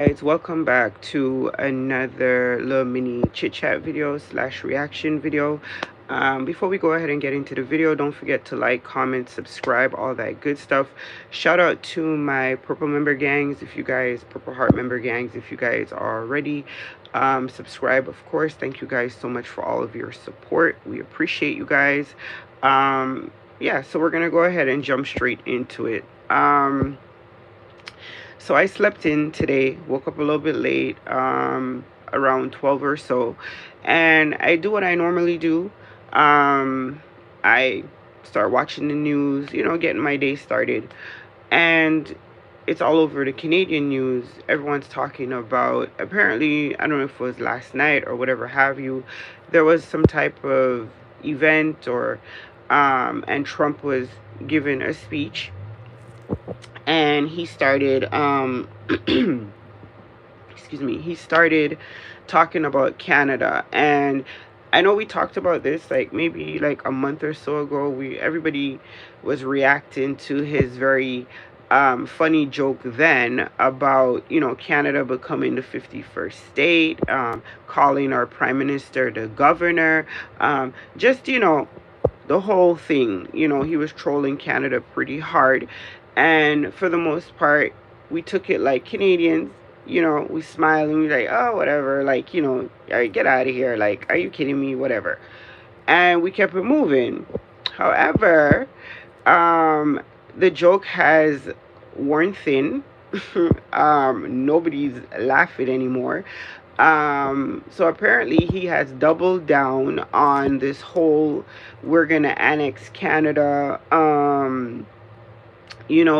Guys, welcome back to another little mini chit chat video slash reaction video. Before we go ahead and get into the video, don't forget to like, comment, subscribe, all that good stuff. Shout out to my purple member gangs, if you guys, purple heart member gangs, if you guys are ready. Subscribe, of course. Thank you guys so much for all of your support. We appreciate you guys. Yeah, so we're gonna go ahead and jump straight into it. So I slept in today, woke up a little bit late, around 12 or so, and I do what I normally do. I start watching the news, getting my day started, and it's all over the Canadian news. Everyone's talking about, apparently, I don't know if it was last night or whatever have you, there was some type of event and Trump was giving a speech, and he started excuse me, he started talking about Canada. And I know we talked about this like maybe like a month or so ago. Everybody was reacting to his very funny joke then about Canada becoming the 51st state, calling our prime minister the governor, just the whole thing. He was trolling Canada pretty hard. And for the most part, we took it like Canadians. We smile and we like, oh, whatever. Like, all right, get out of here. Like, are you kidding me? Whatever. And we kept it moving. However, the joke has worn thin. Nobody's laughing anymore. So apparently he has doubled down on this whole we're gonna annex Canada.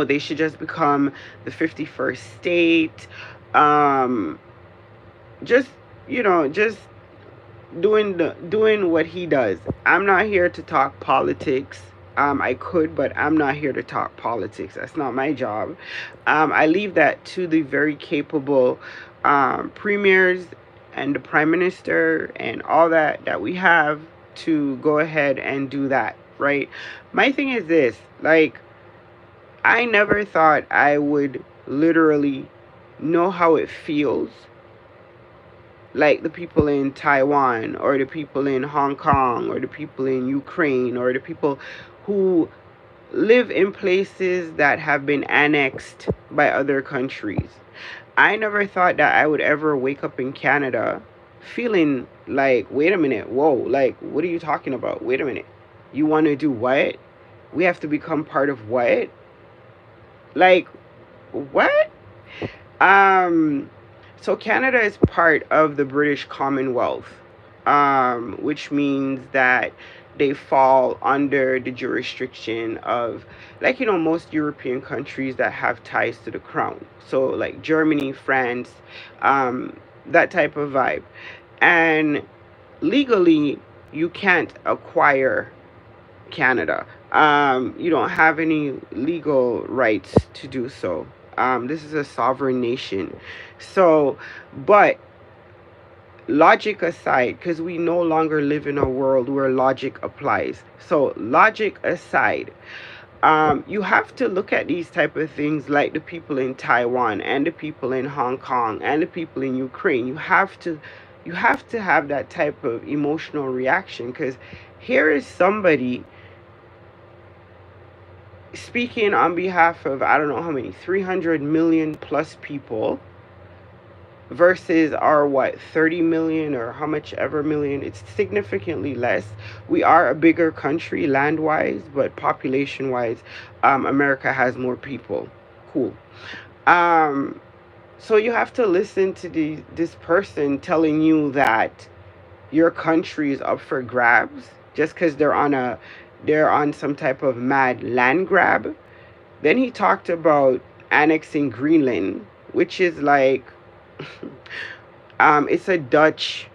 They should just become the 51st state. Um, just doing what he does. I'm not here to talk politics. I could, but I'm not here to talk politics. That's not my job. I leave that to the very capable premiers and the prime minister and all that we have to go ahead and do that, right? My thing is this, like, I never thought I would literally know how it feels, like the people in Taiwan or the people in Hong Kong or the people in Ukraine or the people who live in places that have been annexed by other countries. I never thought that I would ever wake up in Canada feeling like, wait a minute, whoa, like, what are you talking about? Wait a minute. You want to do what? We have to become part of what? Like, what? So Canada is part of the British Commonwealth, which means that they fall under the jurisdiction of, like, most European countries that have ties to the crown. So like Germany, France, that type of vibe. And legally, you can't acquire Canada. You don't have any legal rights to do so. This is a sovereign nation. So, but logic aside, because we no longer live in a world where logic applies. So, logic aside, you have to look at these type of things like the people in Taiwan and the people in Hong Kong and the people in Ukraine. You have to have that type of emotional reaction, because here is somebody speaking on behalf of, I don't know how many, 300 million plus people versus our 30 million or how much ever million. It's significantly less. We are a bigger country land wise, but population wise, America has more people. Cool. So you have to listen to this person telling you that your country is up for grabs just because they're on some type of mad land grab. Then he talked about annexing Greenland, which is like it's a Dutch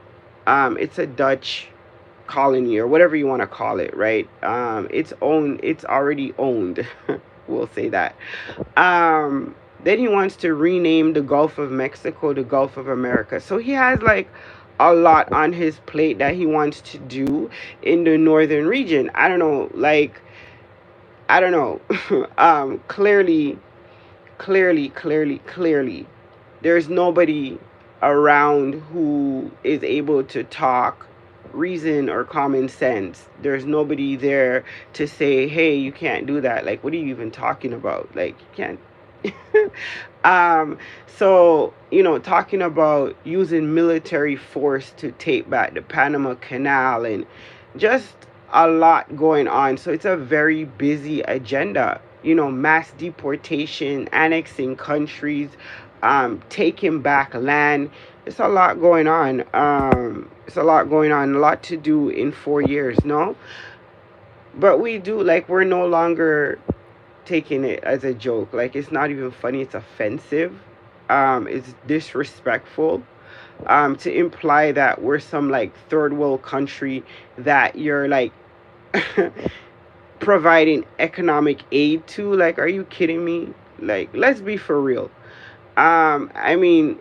colony or whatever you want to call it, right? It's already owned. We'll say that. Then he wants to rename the Gulf of Mexico the Gulf of America. So he has like a lot on his plate that he wants to do in the northern region. I don't know, like, I don't know. Clearly, there's nobody around who is able to talk reason or common sense. There's nobody there to say, hey, you can't do that. Like, what are you even talking about? Like, you can't. um so, talking about using military force to take back the Panama Canal, and just a lot going on. So it's a very busy agenda. Mass deportation, annexing countries, taking back land. It's a lot going on. It's a lot going on. A lot to do in 4 years, no? But we do, like, we're no longer taking it as a joke. Like, it's not even funny. It's offensive. It's disrespectful. To imply that we're some like third world country that you're like providing economic aid to. Like, are you kidding me? Like, let's be for real. I mean,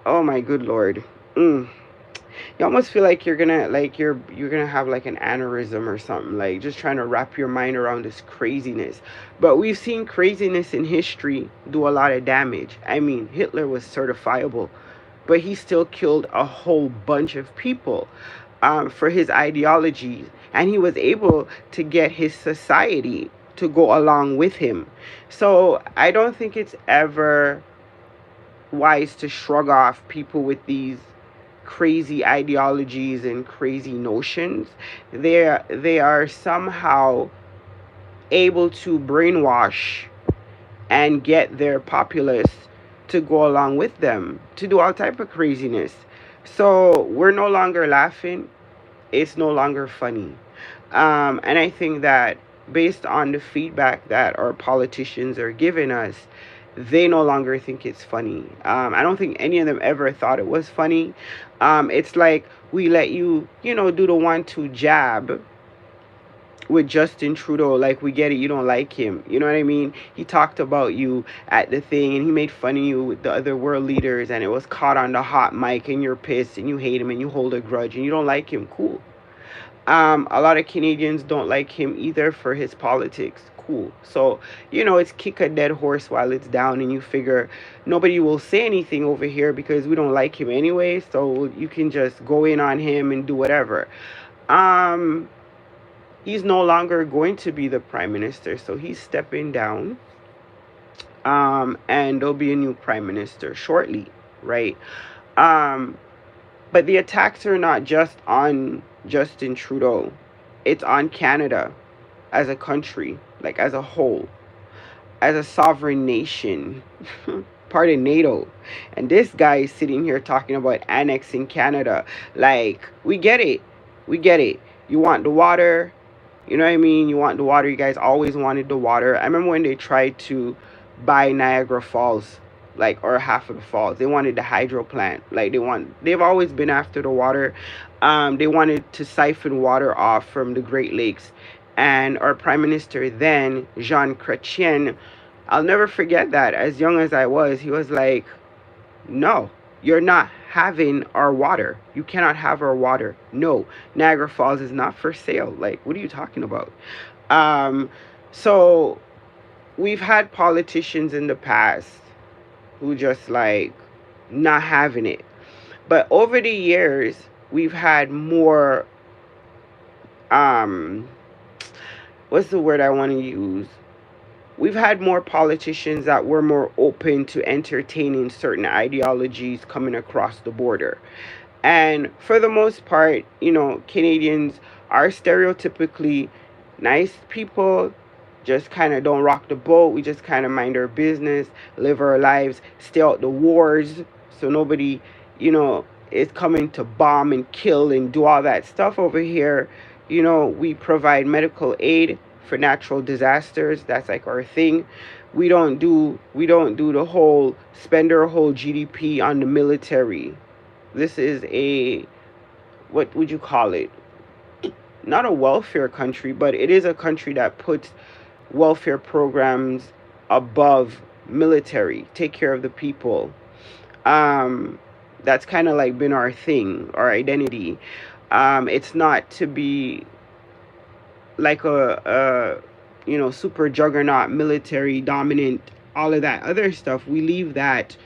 oh my good lord. You almost feel like you're gonna have like an aneurysm or something, like just trying to wrap your mind around this craziness. But we've seen craziness in history do a lot of damage. I mean, Hitler was certifiable, but he still killed a whole bunch of people for his ideologies, and he was able to get his society to go along with him. So I don't think it's ever wise to shrug off people with these crazy ideologies and crazy notions. They are somehow able to brainwash and get their populace to go along with them to do all type of craziness. So we're no longer laughing. It's no longer funny. And I think that based on the feedback that our politicians are giving us, they no longer think it's funny. I don't think any of them ever thought it was funny. It's like we let you, do the 1-2 jab with Justin Trudeau. Like, we get it, you don't like him. You know what I mean? He talked about you at the thing, and he made fun of you with the other world leaders, and it was caught on the hot mic, and you're pissed, and you hate him, and you hold a grudge, and you don't like him. Cool. A lot of Canadians don't like him either for his politics. Cool. So, it's kick a dead horse while it's down, and you figure nobody will say anything over here because we don't like him anyway, so you can just go in on him and do whatever. He's no longer going to be the prime minister, so he's stepping down. And there'll be a new prime minister shortly, right? But the attacks are not just on Justin Trudeau. It's on Canada as a country, like as a whole, as a sovereign nation, part of NATO. And this guy is sitting here talking about annexing Canada. Like, we get it. We get it. You want the water. You know what I mean? You want the water. You guys always wanted the water. I remember when they tried to buy Niagara Falls, like, or half of the falls. They wanted the hydro plant. Like, they've always been after the water. They wanted to siphon water off from the Great Lakes. And our prime minister then, Jean Chrétien, I'll never forget that. As young as I was, he was like, no, you're not having our water. You cannot have our water. No, Niagara Falls is not for sale. Like, what are you talking about? So we've had politicians in the past who just like not having it. But over the years, we've had more, what's the word I want to use? We've had more politicians that were more open to entertaining certain ideologies coming across the border. And for the most part, Canadians are stereotypically nice people, just kind of don't rock the boat. We just kind of mind our business, live our lives, stay out the wars, so nobody, is coming to bomb and kill and do all that stuff over here. We provide medical aid for natural disasters. That's like our thing. We don't do the whole spend our whole GDP on the military. This is what would you call it? Not a welfare country, but it is a country that puts welfare programs above military. Take care of the people. That's kind of like been our thing, our identity. It's not to be like a super juggernaut, military dominant, all of that other stuff. We leave that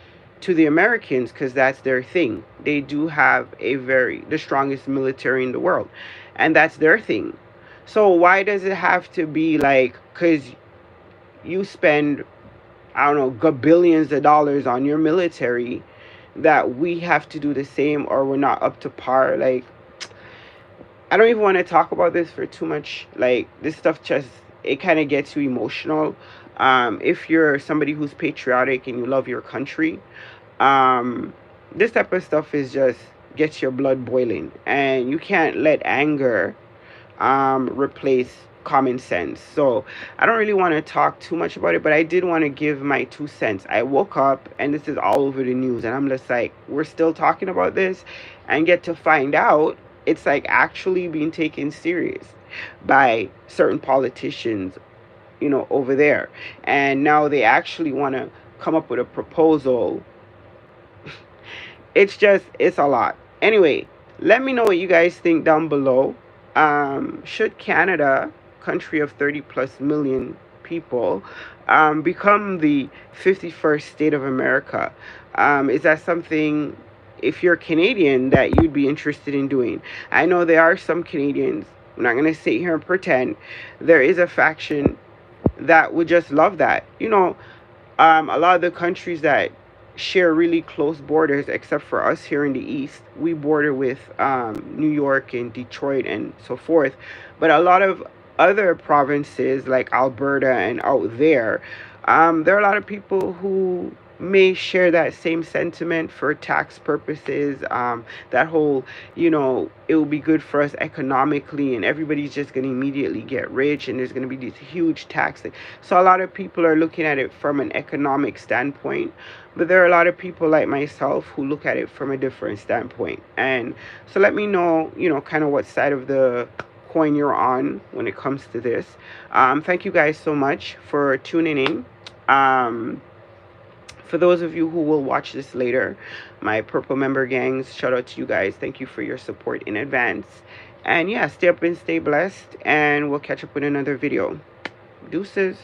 to the Americans, because that's their thing. They do have the strongest military in the world, and that's their thing. So why does it have to be like, because you spend, I don't know, billions of dollars on your military, that we have to do the same, or we're not up to par? Like, I don't even want to talk about this for too much. Like, this stuff just, it kind of gets you emotional. If you're somebody who's patriotic and you love your country, um, this type of stuff is just gets your blood boiling, and you can't let anger replace common sense. So I don't really want to talk too much about it, but I did want to give my 2 cents. I woke up and this is all over the news, and I'm just like, we're still talking about this, and get to find out it's like actually being taken serious by certain politicians, over there. And now they actually want to come up with a proposal. It's a lot. Anyway, let me know what you guys think down below. Should Canada, country of 30 plus million people, become the 51st state of America? Is that something, if you're Canadian, that you'd be interested in doing? I know there are some Canadians, I'm not going to sit here and pretend, there is a faction that would just love that. A lot of the countries that share really close borders, except for us here in the east, we border with New York and Detroit and so forth. But a lot of other provinces like Alberta and out there, there are a lot of people who may share that same sentiment for tax purposes. That whole, it will be good for us economically, and everybody's just going to immediately get rich, and there's going to be these huge taxes. So a lot of people are looking at it from an economic standpoint, but there are a lot of people like myself who look at it from a different standpoint. And so let me know, kind of what side of the coin you're on when it comes to this. Thank you guys so much for tuning in. For those of you who will watch this later, my Purple member gangs, shout out to you guys. Thank you for your support in advance. And yeah, stay up and stay blessed, and we'll catch up with another video. Deuces.